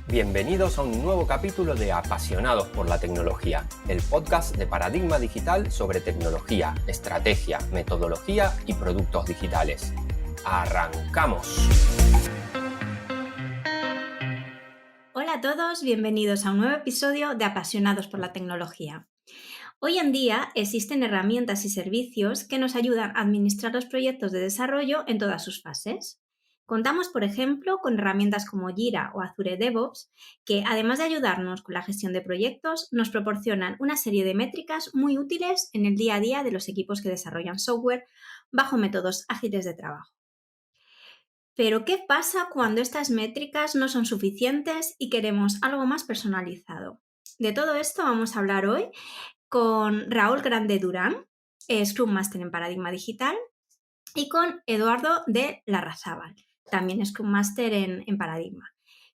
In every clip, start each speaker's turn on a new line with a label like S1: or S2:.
S1: Bienvenidos a un nuevo capítulo de Apasionados por la Tecnología, el podcast de Paradigma Digital sobre tecnología, estrategia, metodología y productos digitales. ¡Arrancamos!
S2: Hola a todos, bienvenidos a un nuevo episodio de Apasionados por la Tecnología. Hoy en día existen herramientas y servicios que nos ayudan a administrar los proyectos de desarrollo en todas sus fases. Contamos, por ejemplo, con herramientas como Jira o Azure DevOps, que además de ayudarnos con la gestión de proyectos, nos proporcionan una serie de métricas muy útiles en el día a día de los equipos que desarrollan software bajo métodos ágiles de trabajo. Pero, ¿qué pasa cuando estas métricas no son suficientes y queremos algo más personalizado? De todo esto vamos a hablar hoy con Raúl Grande Durán, Scrum Master en Paradigma Digital, y con Eduardo de Larrazábal, también Scrum Master en Paradigma.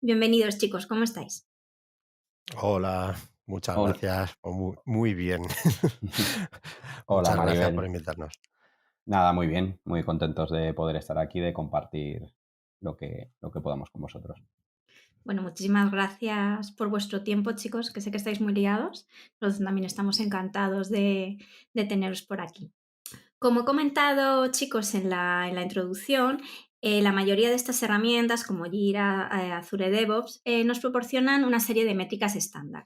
S2: Bienvenidos, chicos, ¿cómo estáis?
S3: Hola, muchas
S4: Hola,
S3: gracias. Muy bien.
S4: hola
S3: Muchas gracias por
S4: Maribel.
S3: invitarnos.
S4: Nada, muy bien, muy contentos de poder estar aquí, de compartir lo que podamos con vosotros.
S2: Bueno, muchísimas gracias por vuestro tiempo, chicos, que sé que estáis muy liados. Nosotros también estamos encantados de teneros por aquí. Como he comentado, chicos, en la introducción, la mayoría de estas herramientas, como Jira, Azure DevOps, nos proporcionan una serie de métricas estándar.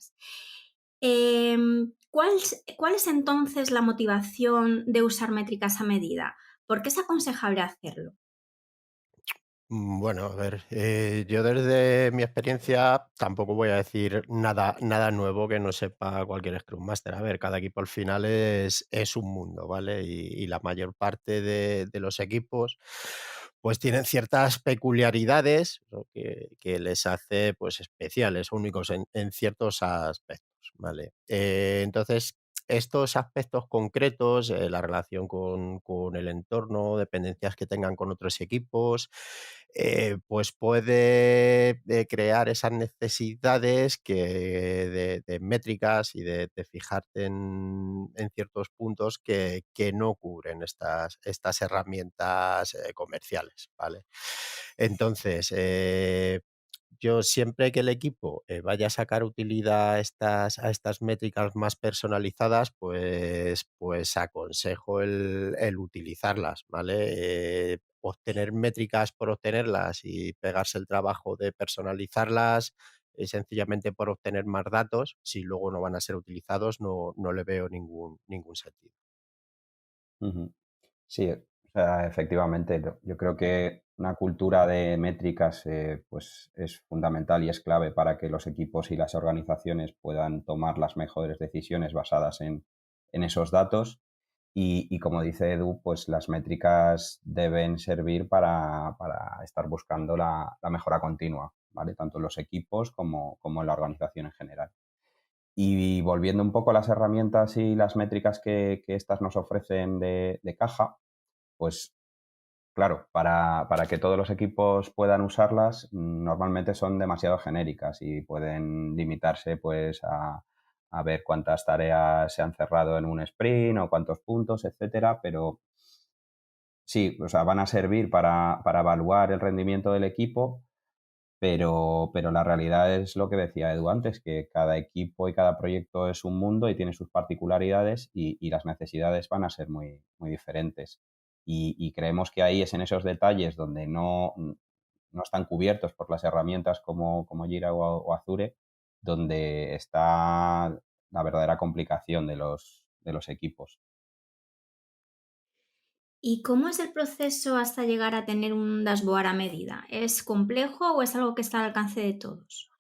S2: ¿Cuál es entonces la motivación de usar métricas a medida? ¿Por qué es aconsejable hacerlo?
S3: Bueno, a ver, yo desde mi experiencia tampoco voy a decir nada nuevo que no sepa cualquier Scrum Master. A ver, cada equipo al final es un mundo, ¿vale? Y la mayor parte de los equipos pues tienen ciertas peculiaridades, ¿no? que les hace pues especiales, únicos en ciertos aspectos, ¿vale? Entonces, estos aspectos concretos, la relación con el entorno, dependencias que tengan con otros equipos, pues puede crear esas necesidades de métricas y de fijarte en ciertos puntos que no cubren estas herramientas comerciales, ¿vale? Entonces, yo siempre que el equipo vaya a sacar utilidad a estas métricas más personalizadas, pues aconsejo el utilizarlas, ¿vale? Obtener métricas por obtenerlas y pegarse el trabajo de personalizarlas, sencillamente por obtener más datos, si luego no van a ser utilizados, no le veo ningún sentido.
S4: Ujú. Sí, o sea, efectivamente, yo creo que una cultura de métricas pues es fundamental y es clave para que los equipos y las organizaciones puedan tomar las mejores decisiones basadas en esos datos. Y como dice Edu, pues las métricas deben servir para estar buscando la mejora continua, ¿vale? Tanto en los equipos como en la organización en general. Y volviendo un poco a las herramientas y las métricas que estas nos ofrecen de caja, pues claro, para que todos los equipos puedan usarlas, normalmente son demasiado genéricas y pueden limitarse pues a ver cuántas tareas se han cerrado en un sprint o cuántos puntos, etcétera, pero sí, o sea, van a servir para evaluar el rendimiento del equipo, pero la realidad es lo que decía Edu antes, que cada equipo y cada proyecto es un mundo y tiene sus particularidades y las necesidades van a ser muy, muy diferentes. Y creemos que ahí es en esos detalles donde no están cubiertos por las herramientas como Jira o Azure, donde está la verdadera complicación de los equipos.
S2: ¿Y cómo es el proceso hasta llegar a tener un dashboard a medida? ¿Es complejo o es algo que está al alcance de todos?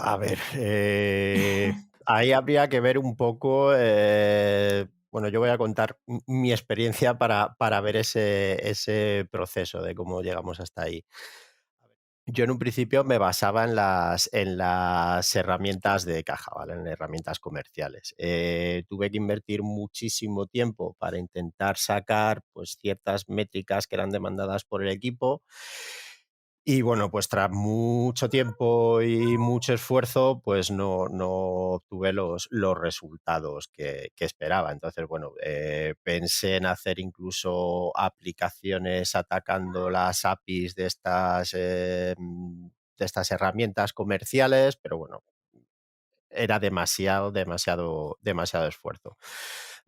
S3: A ver, ahí habría que ver un poco, bueno, yo voy a contar mi experiencia para ver ese proceso de cómo llegamos hasta ahí. Yo en un principio me basaba en las herramientas de caja, ¿vale? En herramientas comerciales. Tuve que invertir muchísimo tiempo para intentar sacar pues, ciertas métricas que eran demandadas por el equipo y bueno, pues tras mucho tiempo y mucho esfuerzo, pues no obtuve los resultados que esperaba. Entonces, bueno, pensé en hacer incluso aplicaciones atacando las APIs de estas de estas herramientas comerciales, pero bueno, era demasiado esfuerzo.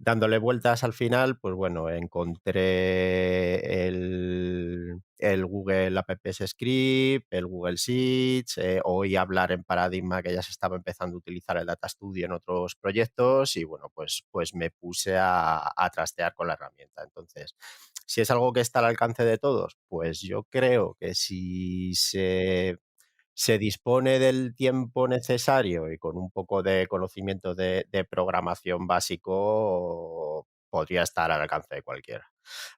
S3: Dándole vueltas al final, pues bueno, encontré el Google Apps Script, el Google Sheets, oí hablar en Paradigma que ya se estaba empezando a utilizar el Data Studio en otros proyectos y bueno, pues me puse a trastear con la herramienta. Entonces, si es algo que está al alcance de todos, pues yo creo que si se dispone del tiempo necesario y con un poco de conocimiento de programación básico, podría estar al alcance de cualquiera.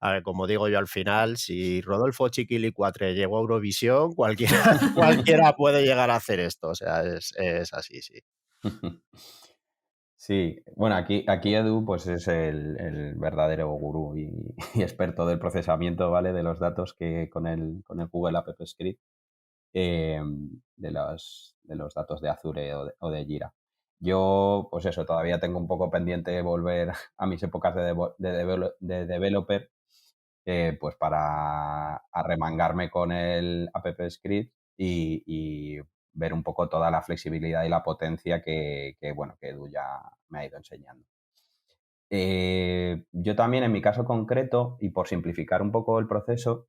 S3: A ver, como digo yo al final, si Rodolfo Chiquilicuatre llegó a Eurovisión, cualquiera, cualquiera puede llegar a hacer esto. O sea, es así, sí.
S4: Sí, bueno, aquí Edu pues es el verdadero gurú y experto del procesamiento, ¿vale? De los datos que con el Google App Script, de los datos de Azure o de Jira. Yo, pues eso, todavía tengo un poco pendiente volver a mis épocas de developer, pues para arremangarme con el App Script y ver un poco toda la flexibilidad y la potencia bueno, que Edu ya me ha ido enseñando. Yo también, en mi caso concreto, y por simplificar un poco el proceso,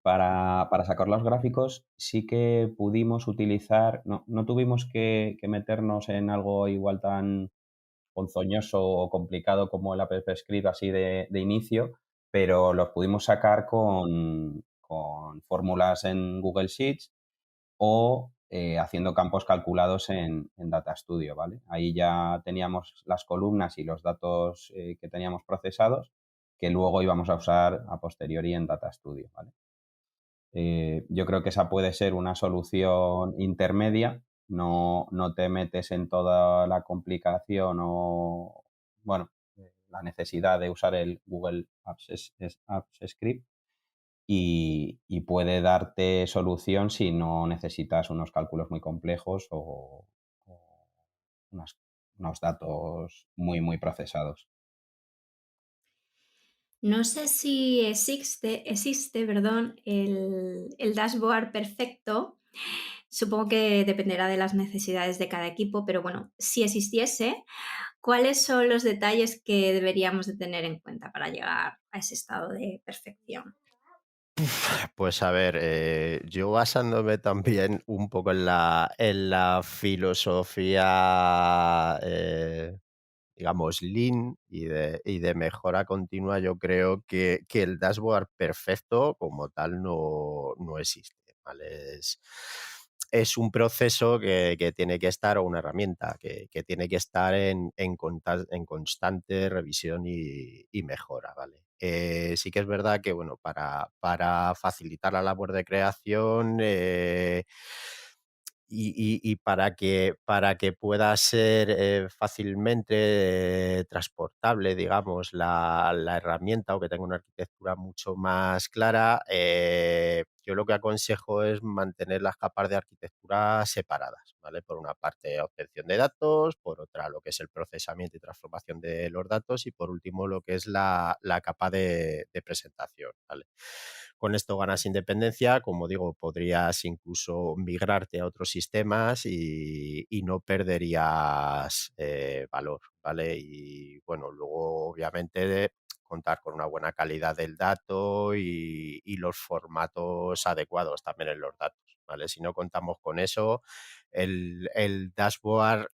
S4: para sacar los gráficos sí que pudimos utilizar, no tuvimos que meternos en algo igual tan ponzoñoso o complicado como el App Script así de inicio, pero los pudimos sacar con fórmulas en Google Sheets o haciendo campos calculados en Data Studio, ¿vale? Ahí ya teníamos las columnas y los datos que teníamos procesados que luego íbamos a usar a posteriori en Data Studio, ¿vale? Yo creo que esa puede ser una solución intermedia, no te metes en toda la complicación o, bueno, la necesidad de usar el Google Apps Script y puede darte solución si no necesitas unos cálculos muy complejos o unos datos muy, muy procesados.
S2: No sé si existe, perdón, el dashboard perfecto. Supongo que dependerá de las necesidades de cada equipo, pero bueno, si existiese, ¿cuáles son los detalles que deberíamos de tener en cuenta para llegar a ese estado de perfección?
S3: Pues a ver, yo basándome también un poco en la filosofía, digamos, Lean y de mejora continua, yo creo que el dashboard perfecto como tal no existe, ¿vale? Es un proceso que tiene que estar, o una herramienta que tiene que estar en constante revisión y mejora, ¿vale? Sí que es verdad que, bueno, para facilitar la labor de creación, y para que pueda ser fácilmente transportable, digamos, la herramienta, o que tenga una arquitectura mucho más clara, yo lo que aconsejo es mantener las capas de arquitectura separadas, ¿vale? Por una parte, obtención de datos, por otra, lo que es el procesamiento y transformación de los datos, y por último, lo que es la capa de presentación, ¿vale? Con esto ganas independencia, como digo, podrías incluso migrarte a otros sistemas y no perderías valor, ¿vale? Y bueno, luego obviamente contar con una buena calidad del dato y los formatos adecuados también en los datos, ¿vale? Si no contamos con eso, el dashboard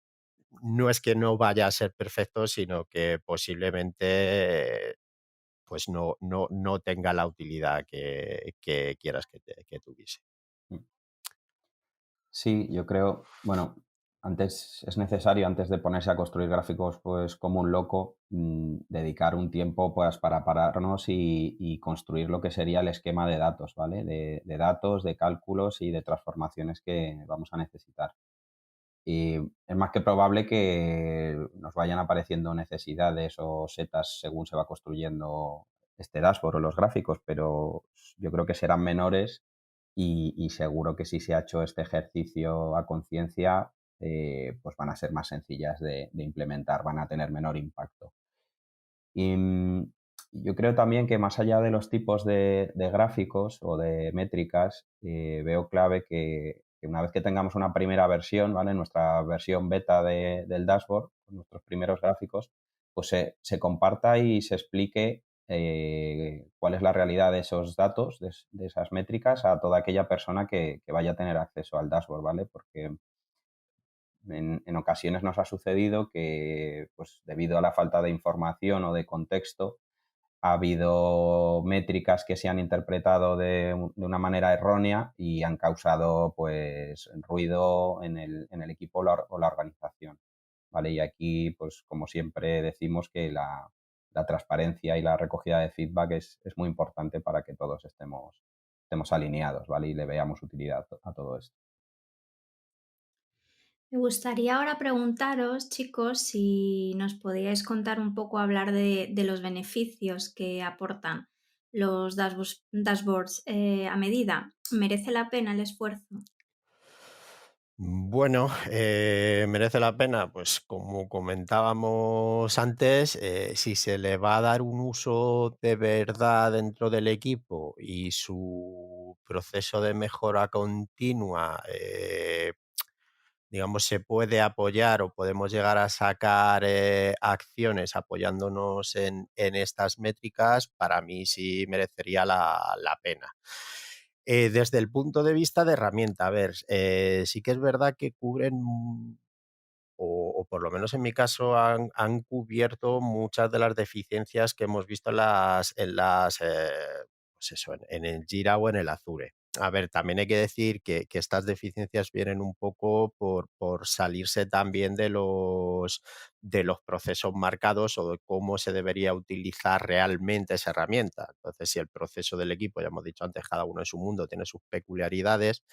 S3: no es que no vaya a ser perfecto, sino que posiblemente pues no tenga la utilidad que quieras que tuviese.
S4: Sí, yo creo, bueno, antes es necesario, antes de ponerse a construir gráficos, pues como un loco, dedicar un tiempo pues para pararnos y construir lo que sería el esquema de datos, ¿vale? De datos, de cálculos y de transformaciones que vamos a necesitar. Y es más que probable que nos vayan apareciendo necesidades o setas según se va construyendo este dashboard o los gráficos, pero yo creo que serán menores y seguro que si se ha hecho este ejercicio a conciencia, pues van a ser más sencillas de implementar, van a tener menor impacto. Y yo creo también que más allá de los tipos de gráficos o de métricas, veo clave que una vez que tengamos una primera versión, ¿vale? Nuestra versión beta del dashboard, con nuestros primeros gráficos, pues se comparta y se explique cuál es la realidad de esos datos, de esas métricas, a toda aquella persona que vaya a tener acceso al dashboard, ¿vale? Porque en ocasiones nos ha sucedido que, pues, debido a la falta de información o de contexto, ha habido métricas que se han interpretado de una manera errónea y han causado, pues, ruido en el equipo o la organización, ¿vale? Y aquí, pues, como siempre decimos que la transparencia y la recogida de feedback es muy importante para que todos estemos alineados, ¿vale? Y le veamos utilidad a todo esto.
S2: Me gustaría ahora preguntaros, chicos, si nos podíais contar un poco, hablar de los beneficios que aportan los dashboards a medida. ¿Merece la pena el esfuerzo?
S3: Bueno, merece la pena, pues como comentábamos antes, si se le va a dar un uso de verdad dentro del equipo y su proceso de mejora continua, digamos, se puede apoyar o podemos llegar a sacar acciones apoyándonos en estas métricas, para mí sí merecería la pena. Desde el punto de vista de herramienta, a ver, sí que es verdad que cubren, o por lo menos en mi caso, han cubierto muchas de las deficiencias que hemos visto pues eso, en el Jira o en el Azure. A ver, también hay que decir que estas deficiencias vienen un poco por salirse también de los procesos marcados o de cómo se debería utilizar realmente esa herramienta. Entonces, si el proceso del equipo, ya hemos dicho antes, cada uno en su mundo tiene sus peculiaridades,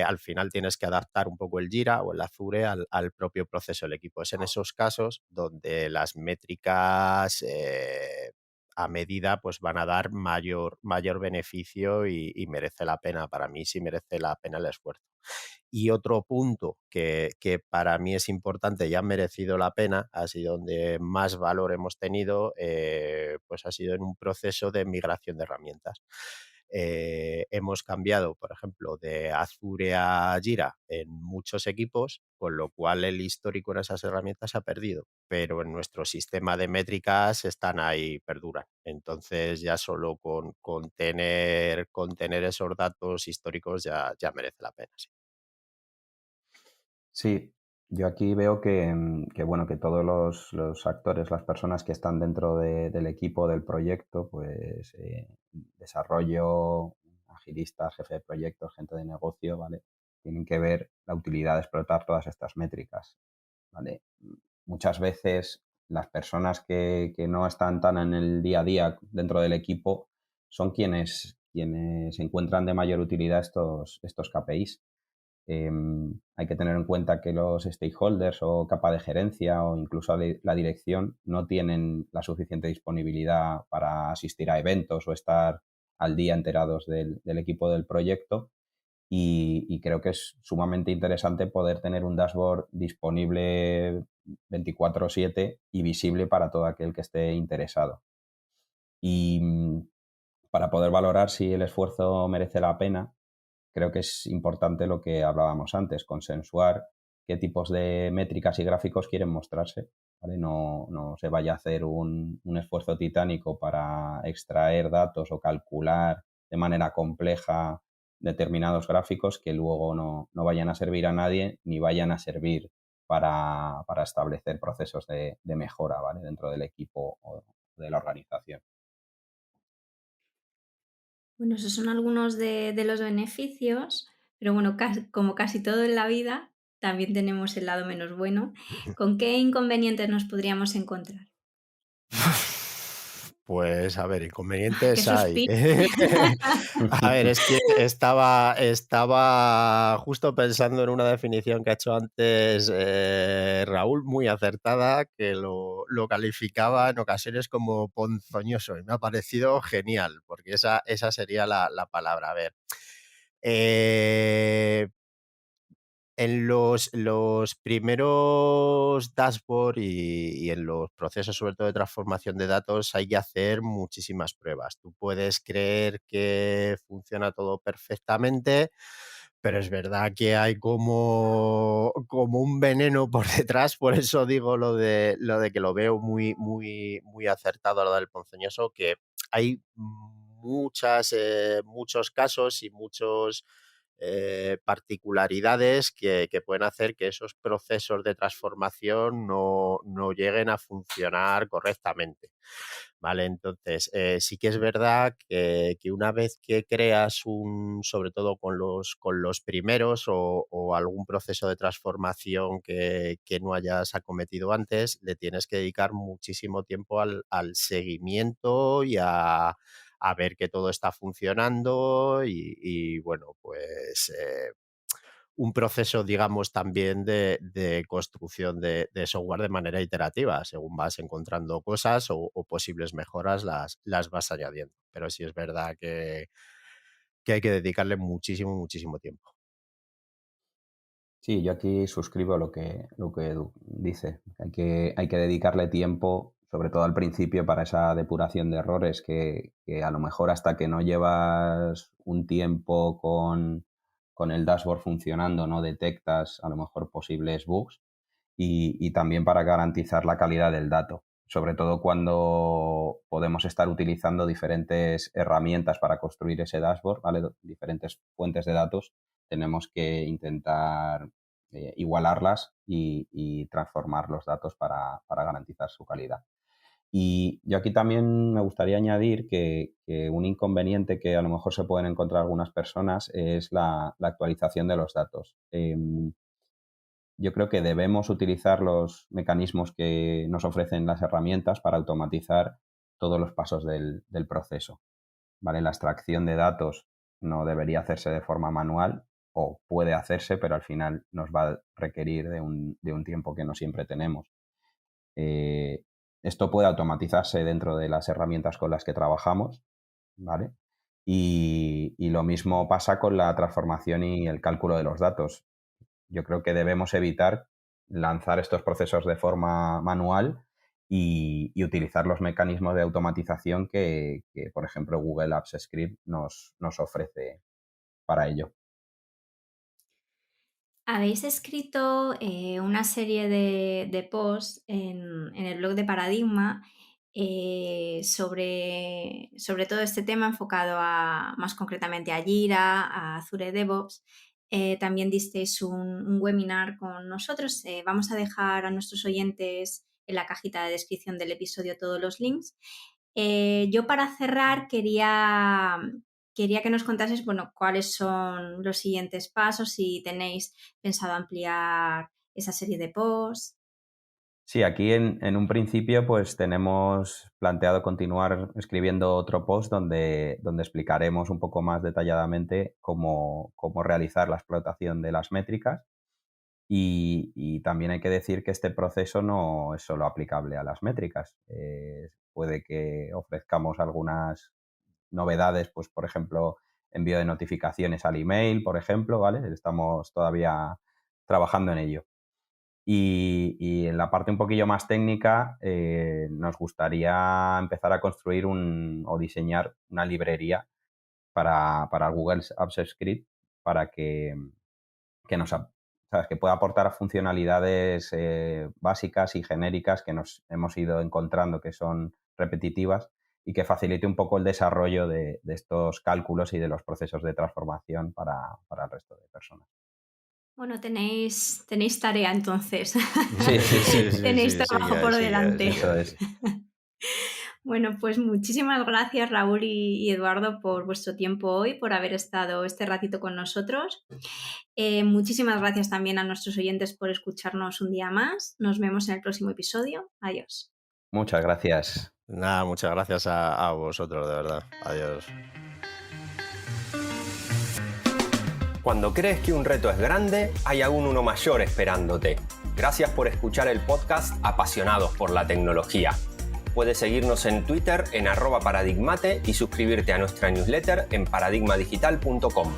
S3: al final tienes que adaptar un poco el Jira o el Azure al propio proceso del equipo. Es en esos casos donde las métricas a medida pues van a dar mayor beneficio y merece la pena. Para mí sí merece la pena el esfuerzo. Y otro punto que para mí es importante y ha merecido la pena, ha sido donde más valor hemos tenido, pues ha sido en un proceso de migración de herramientas. Hemos cambiado, por ejemplo, de Azure a Jira en muchos equipos, con lo cual el histórico en esas herramientas se ha perdido, pero en nuestro sistema de métricas están ahí, perduran. Entonces ya solo con tener esos datos históricos ya merece la pena. Sí.
S4: Sí, yo aquí veo que, bueno, que todos los actores, las personas que están dentro del equipo del proyecto, pues desarrollo, agilistas, jefe de proyectos, gente de negocio, ¿vale? Tienen que ver la utilidad de explotar todas estas métricas, ¿vale? Muchas veces las personas que no están tan en el día a día dentro del equipo son quienes encuentran de mayor utilidad estos KPIs. Hay que tener en cuenta que los stakeholders o capa de gerencia o incluso la dirección no tienen la suficiente disponibilidad para asistir a eventos o estar al día enterados del equipo del proyecto y creo que es sumamente interesante poder tener un dashboard disponible 24/7 y visible para todo aquel que esté interesado. Y para poder valorar si el esfuerzo merece la pena, creo que es importante lo que hablábamos antes, consensuar qué tipos de métricas y gráficos quieren mostrarse, ¿vale? No se vaya a hacer un esfuerzo titánico para extraer datos o calcular de manera compleja determinados gráficos que luego no vayan a servir a nadie ni vayan a servir para establecer procesos de mejora, ¿vale? Dentro del equipo o de la organización.
S2: Bueno, esos son algunos de los beneficios, pero bueno, como casi todo en la vida, también tenemos el lado menos bueno. ¿Con qué inconvenientes nos podríamos encontrar?
S3: Pues a ver,
S2: ¡Qué
S3: inconvenientes hay.
S2: suspiro!
S3: A ver, es que estaba justo pensando en una definición que ha hecho antes Raúl, muy acertada, que lo calificaba en ocasiones como ponzoñoso y me ha parecido genial, porque esa sería la palabra. A ver, eh, En los primeros dashboard y en los procesos, sobre todo de transformación de datos, hay que hacer muchísimas pruebas. Tú puedes creer que funciona todo perfectamente, pero es verdad que hay como un veneno por detrás. Por eso digo lo de que lo veo muy, muy, muy acertado a lo del ponzoñoso, que hay muchos casos y muchos particularidades que pueden hacer que esos procesos de transformación no lleguen a funcionar correctamente. Vale, entonces sí que es verdad que una vez que creas sobre todo con los primeros o algún proceso de transformación que no hayas acometido antes, le tienes que dedicar muchísimo tiempo al seguimiento y a ver que todo está funcionando y bueno, pues un proceso, digamos, también de construcción de software de manera iterativa. Según vas encontrando cosas o posibles mejoras, las vas añadiendo. Pero sí es verdad que hay que dedicarle muchísimo, muchísimo tiempo.
S4: Sí, yo aquí suscribo lo que Edu dice. Hay que dedicarle tiempo, sobre todo al principio, para esa depuración de errores que a lo mejor hasta que no llevas un tiempo con el dashboard funcionando no detectas a lo mejor posibles bugs y también para garantizar la calidad del dato, sobre todo cuando podemos estar utilizando diferentes herramientas para construir ese dashboard, ¿vale? Diferentes fuentes de datos. Tenemos que intentar igualarlas y transformar los datos para garantizar su calidad. Y yo aquí también me gustaría añadir que un inconveniente que a lo mejor se pueden encontrar algunas personas es la actualización de los datos. Yo creo que debemos utilizar los mecanismos que nos ofrecen las herramientas para automatizar todos los pasos del proceso. ¿Vale? La extracción de datos no debería hacerse de forma manual o puede hacerse, pero al final nos va a requerir de un tiempo que no siempre tenemos. Esto puede automatizarse dentro de las herramientas con las que trabajamos, ¿vale? Y lo mismo pasa con la transformación y el cálculo de los datos. Yo creo que debemos evitar lanzar estos procesos de forma manual y utilizar los mecanismos de automatización que por ejemplo, Google Apps Script nos ofrece para ello.
S2: Habéis escrito una serie de posts en el blog de Paradigma sobre todo este tema enfocado más concretamente a Jira, a Azure DevOps. También disteis un webinar con nosotros. Vamos a dejar a nuestros oyentes en la cajita de descripción del episodio todos los links. Yo para cerrar quería que nos contases, bueno, cuáles son los siguientes pasos, si tenéis pensado ampliar esa serie de posts.
S4: Sí, aquí en un principio pues tenemos planteado continuar escribiendo otro post donde explicaremos un poco más detalladamente cómo realizar la explotación de las métricas y también hay que decir que este proceso no es solo aplicable a las métricas. Puede que ofrezcamos algunas novedades, pues por ejemplo, envío de notificaciones al email, por ejemplo, ¿vale? Estamos todavía trabajando en ello. Y en la parte un poquillo más técnica, nos gustaría empezar a construir o diseñar una librería para Google Apps Script para que ¿sabes? Que pueda aportar funcionalidades básicas y genéricas que nos hemos ido encontrando que son repetitivas y que facilite un poco el desarrollo de estos cálculos y de los procesos de transformación para el resto de personas.
S2: Bueno, tenéis tarea entonces.
S4: Sí.
S2: Tenéis trabajo por delante.
S4: Eso es.
S2: Bueno, pues muchísimas gracias Raúl y Eduardo por vuestro tiempo hoy, por haber estado este ratito con nosotros. Muchísimas gracias también a nuestros oyentes por escucharnos un día más. Nos vemos en el próximo episodio. Adiós.
S4: Muchas gracias.
S3: Nada, muchas gracias a vosotros, de verdad. Adiós.
S1: Cuando crees que un reto es grande, hay aún uno mayor esperándote. Gracias por escuchar el podcast Apasionados por la Tecnología. Puedes seguirnos en Twitter en @paradigmate y suscribirte a nuestra newsletter en paradigmadigital.com.